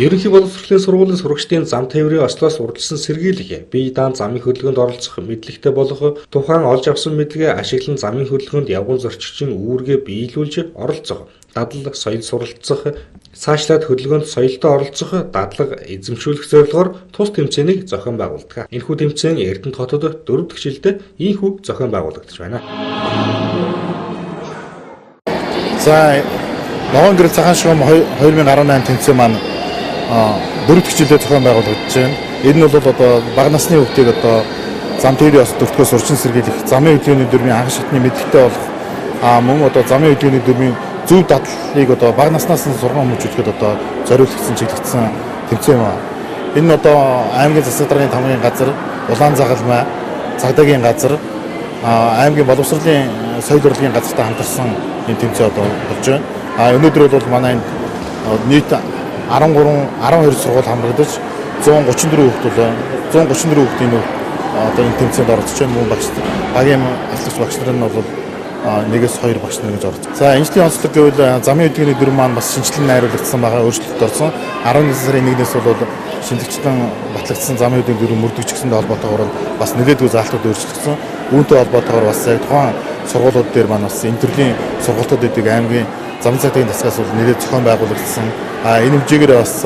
Ерөнхий боловсролын сургуулийн сурагчдын зам тээврийн ослоос урдчилсан сэргийлэх, бие даан замын хөдөлгөөнд оролцох мэдлэгтэй болох тухайн олж авсан мэдлэгээ ашиглан замын хөдөлгөөнд явган зорчигчийн үүргээ биелүүлж оролцох, дадлаг соёл суралцах, цаашлаад хөдөлгөөнд соёлтой оролцох, дадлаг эзэмшүүлэх зорилгоор тус тэмцээнийг зохион байгуулдаг. Энэхүү тэмцээн Эрдэнэт хотод 4 дахь жилдээ ийхүү зохион байгуулагдаж байна. За Ногоон гэрэл цагаан шугам 2018 тэмцээн маань 4 дахь жилдээ зохион байгуулагдаж байна. Энэ нь бол одоо бага насны хүүхдийг одоо зам тээврийн осол төгтгөөс урьдчилан сэргийлэх, замын хөдөлгөөний дүрмийн анх шатны мэдлэгтэй болох мөн одоо замын хөдөлгөөний дүрмийн зөв дадлыг одоо бага наснаас нь сургам хүмүүжүүлэхэд одоо зориулагдсан чиглэгдсэн тэмцээн ба. Энэ нь одоо аймгийн засаг даргын тамгын газар, улаан загалмай, цагдаагийн газар, аймгийн боловсролын соёл урлагийн газартай хамтарсан энэ тэмцээн одоо болж байна. Өнөөдөр бол манай энэ нийт 12 сургууль хамрагдаж 134 хүүхдийн одоо энэ тэмцээнд оролцож байна. Мөн багш багийн алхагч багш нар нь бол 1-2 багш нар гэж оролцож. За энэчлийн онцлог гэвэл замын хөдөлгөөний дүрм маань бас шинжилэн найруулагдсан байгаа, өөрчлөлт орсон. 11 сарын 1-ээс бол шинжлэхчлэн батлагдсан замын хөдөлгөөний дүрм мөрдөгчсөндөө холбоотойгоор бас нэлээдгүй заалтууд өөрчлөгдсөн. Үүнтэй холбоотойгоор бас яг тухайн сургуулиуд дээр маань бас энэ төрлийн сургалтууд эдэг аймгийн зам цагтын засгаас бол нэлээд зохион байгуулагдсан. Энэ хэмжээгээр бас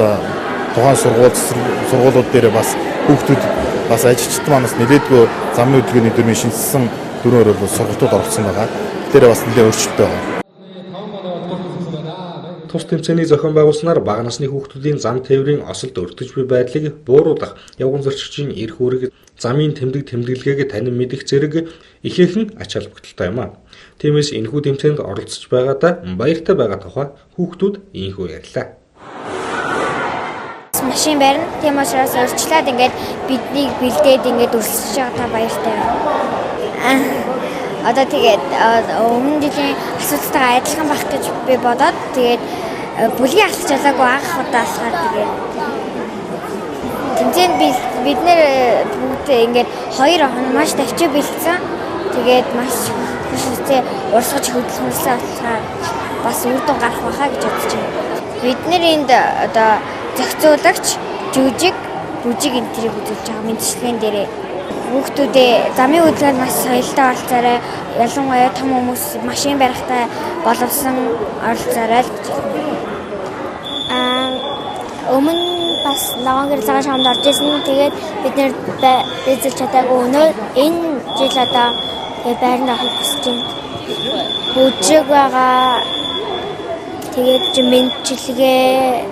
тухайн сургуулиуд дээр бас хүүхдүүд бас ажилчид маань бас нэлээдгүй замын хөдөлгөөний дүрмийн шинжилсэн дүрмээр бол сургалтууд оролцсон байгаа. Тэр бас нэлээд өөрчлөлттэй байна. Тус тэмцээний зохион байгуулснаар бага насны хүүхдүүдийн зам тээврийн осолд өртөж буй байдлыг бууруулах, явган зорчигчийн эрх үүрэг, замын тэмдэглэгээг танин мэдэх зэрэг ихээхэн ач холбогдолтой юм а. Тиймээс энэхүү тэмцээнд оролцож байгаадаа баяртай байгаа тухай хүүхдүүд ийхүү ярьлаа. Машин барина. Тийм учраас урьдчилаад ингээд биднийг бэлдээд ингээд өрсөж байгаа та баяртай байна. Одоо тэгээд өмнө жилийн асуудалтайгаа адилхан байх гэж би бодоод тэгээд бүлгийн алхаж ялаагүй анх удаа алхаад тэгээд тэмцээнд бид нэр бүгд ингээд 2 хоног маш давчиг бэлдсэн. Тэгээд маш хүчтэй урсгаж хөдөлмөрлсөн болохоор бас үр дүн гарах байхаа гэж бодож байна. Бид нэр энд одоо зохицуулагч, жүжиг, бүжиг энэ төрийг үзүүлж байгаа мэдчилгээний дээрээ хүүхдүүдээ замын хөдөлгөөнд маш соёлтой оролцоорой, ялангуяа том хүмүүс машин барихтай боловсон оролцоорой гэж өмнө бас Ногоон гэрэл цагаан шугамд орж ирсэн. Тэгээд бид нэр эзэлж чадаагүй өнөө энэ жил одоо байрны авах хүсэж байна. Бүжиг байгаа. Тэгээд мэдчилгээ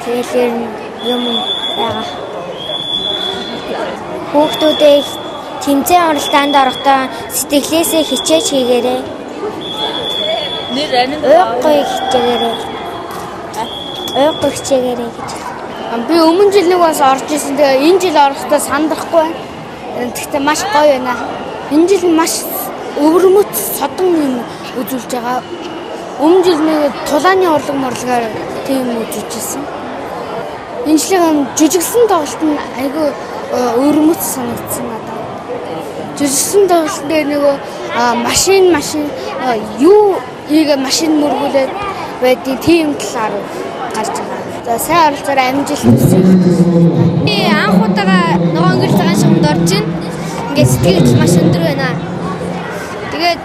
тэгээд юм байгаа. Хүүхдүүдээ тэмцээн оролтоонд орохдоо сэтгэлээсээ хичээж хийгээрэй. Ойггүй хичээгээрэй гэж. Би өмнө жил нэг бас орж ирсэн. Тэгээ энэ жил орохдоо сандрахгүй байна. Гэхдээ маш гоё байна. Энэ жил маш өвөрмөц содон юм үзүүлж байгаа. Өмнө жил нэг тулааны урлагаар тийм үзүүлжсэн. Энэ жилийн жижигсэн тоглолт нь айгүй өвөрмөц санагдсан надад. Жижигсэн тоглолт дээр нөгөө машин юу ийгээ машин мөргүүлээд байдгийг тийм талаар гарч байгаа. За сайн оролцоорой, амжилт хүсье. Би анх удаага Ногоон гэрэл цагаан шугамд орж ийн. Ингээд сэтгэл маш өндөр байна. Тэгээд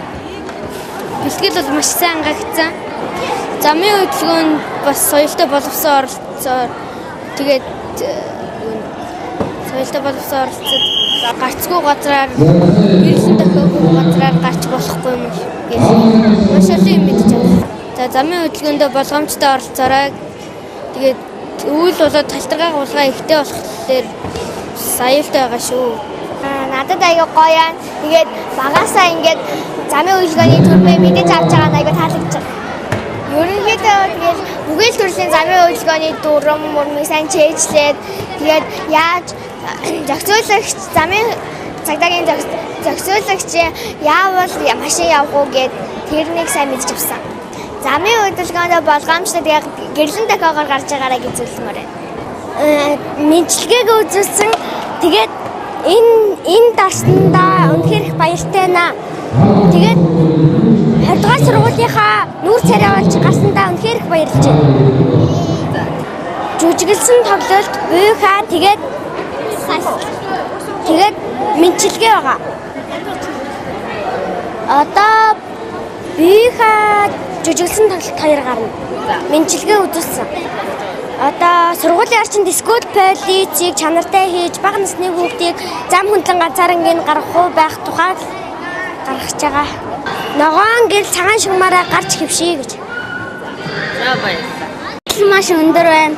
бэлтгэл бол маш сайн гагцсан. Замын хөдөлгөөнд бас соёлтой боловсон оролцоо. Тэгээд соёлтой боловсон оролцоод гарцгүй газраар гэрэлэн дохиогүй газраар гарч болохгүй юм гэж маш олон юм мэдэж байна. За замын хөдөлгөөнд болгоомжтой оролцоорой. Тэгээд үйл болоод талтаргаа гуулгаа ихтэй болохоор аюултай байгаа шүү. Надад аяга гоё юм. Тэгээд багасаа ингээд замын хөдөлгөөний төрмөө мэдэж авч байгаа нь аяга таалагдж байна. Ерөнхийдөө тэгээд бүхэл төрлийн замын хөдөлгөөний дүрм мөрмийг сайн чэйжлээд тэгээд яаж зохицуулагч замын цагдаагийн зохицуулагч яавал машин явах уу гэд тэрнийг сайн мэдэж авсан. Замын хөдөлгөөндөө болгоомжтой тэгээд гэрлэн дахиогоор гарч байгаараа гэж зөвлөмөр байна. Мэдлэгийг үзүүлсэн. Тэгээд энэ дарсандаа үнэхээр их баяртай байна. Тэгээд 20 дугаар сургуулийнхаа нүүр царай болж гарсандаа үнэхээр их баярлж байна. жүжиглсэн тоглолт буйхаа тэгээд мэдчилгээ байгаа. Одоо буйхаа жүжиглсэн тоглолт 2 гарна. Мэдчилгээ үзүүлсэн. Одоо сургуулийн арчин дискот полицийг чанартай хийж бага насны хүүхдийг зам хөндлөн ганцаарнгийн гарах уу байх тухай гаргаж байгаа. Ногоон гэл цагаан шугамаараа гарч хэвшээ гэж. За баярлалаа. Маш өндөр байна.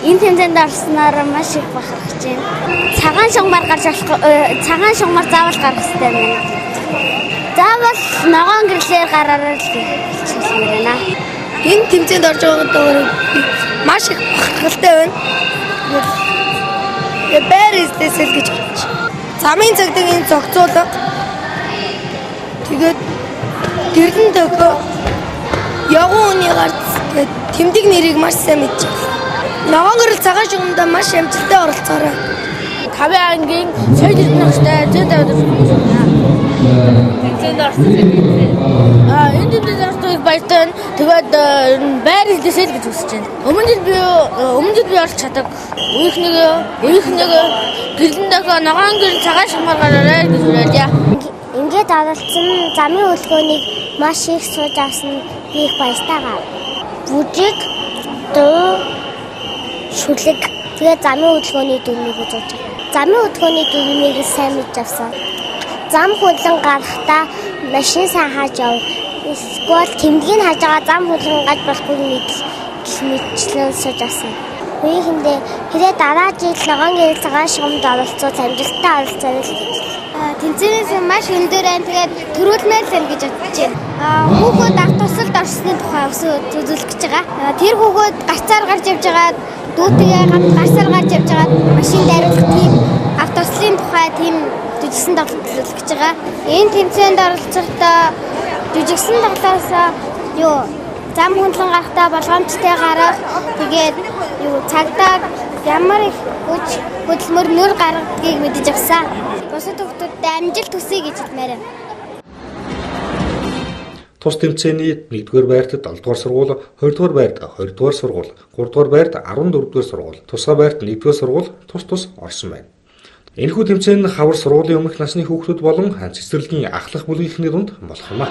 Энэ тэмцээнд орсноор маш их бахархаж байна. Цагаан шугамаар гарч болох цагаан шугамаар заавал гарах хэрэгтэй байна. Заавал ногоон гэрлээр гараарай л хэлчихсэн байна. Энэ тэмцээнд орж байгаадаа маш их бахархалтай байна. Бээр эстэсэл гэж бодож. Замын цагдаа энэ зохицуулга. Тэгээд гэрдэн төгөө явган үний гарц тэмдэг нэрийг маш сайн мэдчихсэн. Ногоон гэрэл цагаан шугамдаа маш амжилттай оролцоорой. 5 ангийн соёл эрдэнэ багштай зөд авдаг хүмүүс байна. Тэмцээнд орсон энэ тэмцээнд орсныг баяртай. Тэгээд байр хэлдээсэй л гэж хүсэж байна. Өмнө жил би орж чадаг. Үеийнхнийг гэрлэндээ ногоон гэрэл цагаан шугамаар гараарай гэж уриалъя. Ингээд оролцсон замын хөдөлгөөнийг маш их сууж авсан би их баяртайгаа. Бүжиг, дуу, шүлэг тэгээ замын хөдөлгөөний дүрмийг үзүүлж байгаа. Замын хөдөлгөөний дүрмийг сайн мэдж авсан. Зам хөндлөн гарахдаа машин сайн хааж яв. Эсвэл тэмдгийг хааж байгаа зам хөндлөн гаж болохгүй мэдчлэн сууж авсан. Үеийнхэндээ хэрэг дараа жил ногоон гэрэл цагаан шугамд оролцоод амжилттай оролцоод л тэмцээнээс маш өндөр байна. Тэгээд төрүүлмээр л гэж бодож байна. Хүүхүүд ард тусалд орсны тухай үзүүлэх гэж байгаа. Тэр хүүхүүд гарцаар гарч явж байгаа дүүтэйгээ гарцаар гарч явж байгаа машин дайруулах тийм ард туслын тухай тийм жүжигсэн тоглолт үзүүлэх гэж байгаа. Энэ тэмцээнд оролцохдоо жүжигсэн тоглолтоос зам хөндлөн гарахтаа болгоомжтой гарах. Тэгээд цагдаа ямар их хүч хөдөлмөр нөр гаргадгийг мэдэж авсан. Бусад хүүхдүүдэд амжилт хүсье гэж хэлмээр байна. Тус тэмцээний 1-р байрт 7-р сургууль, 2-р байрт 2-р сургууль, 3-р байрт 14-р сургууль, тусгай байрт 1-р сургууль тус орсон байна. Энэхүү тэмцээн хавар сургуулийн өмнөх насны хүүхдүүд болон цэцэрлэгийн ахлах бүлгийнхний дунд болох юм а.